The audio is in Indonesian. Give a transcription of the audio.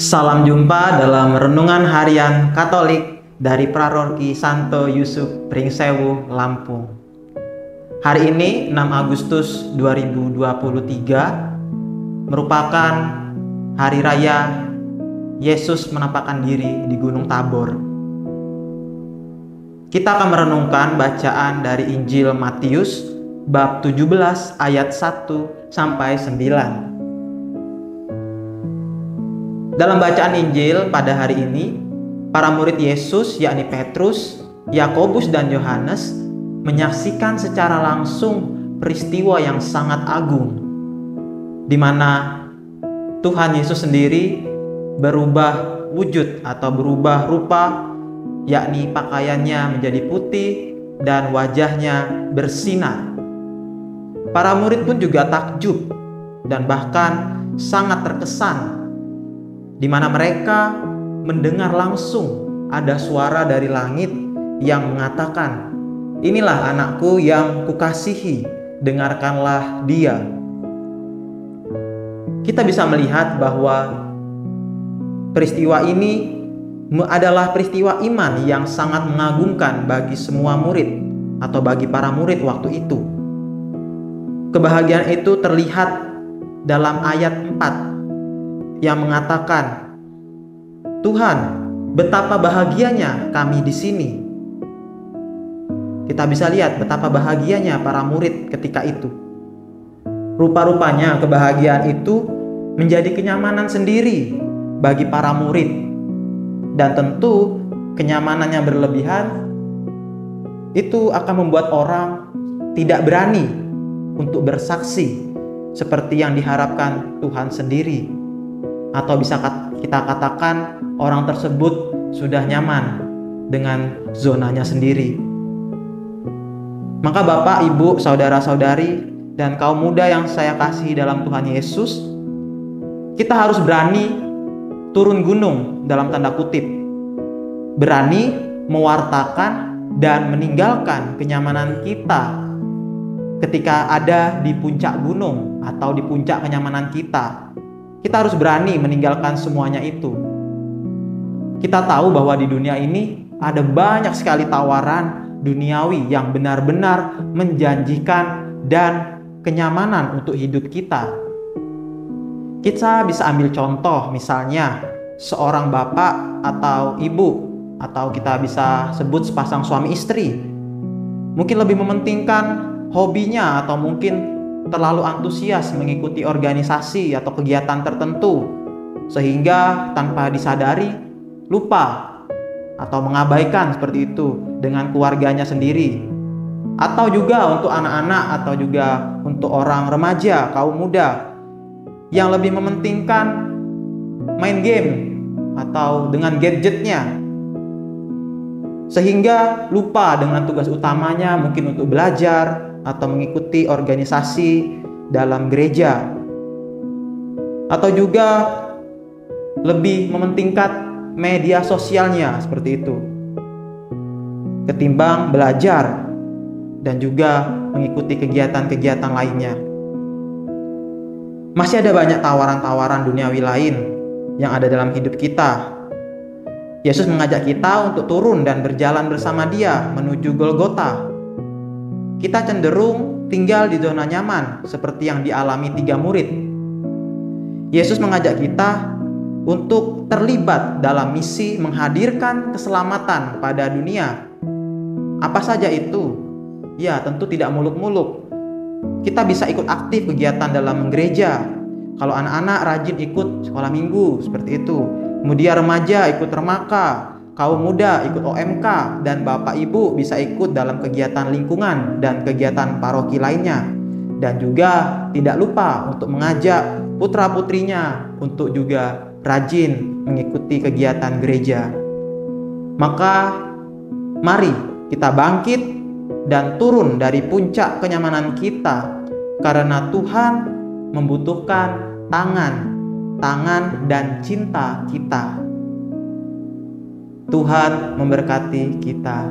Salam jumpa dalam Renungan Harian Katolik dari Prarorki Santo Yusuf Pringsewu, Lampung. Hari ini 6 Agustus 2023 merupakan Hari Raya Yesus menampakkan diri di Gunung Tabor. Kita akan merenungkan bacaan dari Injil Matius bab 17 ayat 1 sampai 9. Dalam bacaan Injil pada hari ini, para murid Yesus yakni Petrus, Yakobus dan Yohanes menyaksikan secara langsung peristiwa yang sangat agung, di mana Tuhan Yesus sendiri berubah wujud atau berubah rupa, yakni pakaiannya menjadi putih dan wajahnya bersinar. Para murid pun juga takjub dan bahkan sangat terkesan, di mana mereka mendengar langsung ada suara dari langit yang mengatakan, "Inilah anakku yang kukasihi, dengarkanlah dia." Kita bisa melihat bahwa peristiwa ini adalah peristiwa iman yang sangat mengagumkan bagi semua murid atau bagi para murid waktu itu. Kebahagiaan itu terlihat dalam ayat 4 yang mengatakan, "Tuhan, betapa bahagianya kami di sini." Kita bisa lihat betapa bahagianya para murid ketika itu. Rupa-rupanya kebahagiaan itu menjadi kenyamanan sendiri bagi para murid. Dan tentu kenyamanannya berlebihan itu akan membuat orang tidak berani untuk bersaksi seperti yang diharapkan Tuhan sendiri. Atau bisa kita katakan orang tersebut sudah nyaman dengan zonanya sendiri. Maka Bapak, Ibu, Saudara-saudari, dan kaum muda yang saya kasihi dalam Tuhan Yesus, kita harus berani turun gunung dalam tanda kutip. Berani mewartakan dan meninggalkan kenyamanan kita ketika ada di puncak gunung atau di puncak kenyamanan kita. Kita harus berani meninggalkan semuanya itu. Kita tahu bahwa di dunia ini ada banyak sekali tawaran duniawi yang benar-benar menjanjikan dan kenyamanan untuk hidup kita. Kita bisa ambil contoh, misalnya seorang bapak atau ibu, atau kita bisa sebut sepasang suami istri, mungkin lebih mementingkan hobinya atau mungkin terlalu antusias mengikuti organisasi atau kegiatan tertentu, sehingga tanpa disadari lupa atau mengabaikan seperti itu dengan keluarganya sendiri. Atau juga untuk anak-anak atau juga untuk orang remaja, kaum muda yang lebih mementingkan main game atau dengan gadgetnya, sehingga lupa dengan tugas utamanya mungkin untuk belajar atau mengikuti organisasi dalam gereja, atau juga lebih mementingkan media sosialnya seperti itu ketimbang belajar dan juga mengikuti kegiatan-kegiatan lainnya. Masih ada banyak tawaran-tawaran duniawi lain yang ada dalam hidup kita. Yesus mengajak kita untuk turun dan berjalan bersama Dia menuju Golgota. Kita cenderung tinggal di zona nyaman seperti yang dialami 3 murid. Yesus mengajak kita untuk terlibat dalam misi menghadirkan keselamatan pada dunia. Apa saja itu? Ya, tentu tidak muluk-muluk. Kita bisa ikut aktif kegiatan dalam gereja. Kalau anak-anak rajin ikut sekolah minggu seperti itu. Kemudian remaja ikut remaka, kaum muda ikut OMK, dan Bapak Ibu bisa ikut dalam kegiatan lingkungan dan kegiatan paroki lainnya. Dan juga tidak lupa untuk mengajak putra-putrinya untuk juga rajin mengikuti kegiatan gereja. Maka mari kita bangkit dan turun dari puncak kenyamanan kita, karena Tuhan membutuhkan tangan dan cinta kita. Tuhan memberkati kita.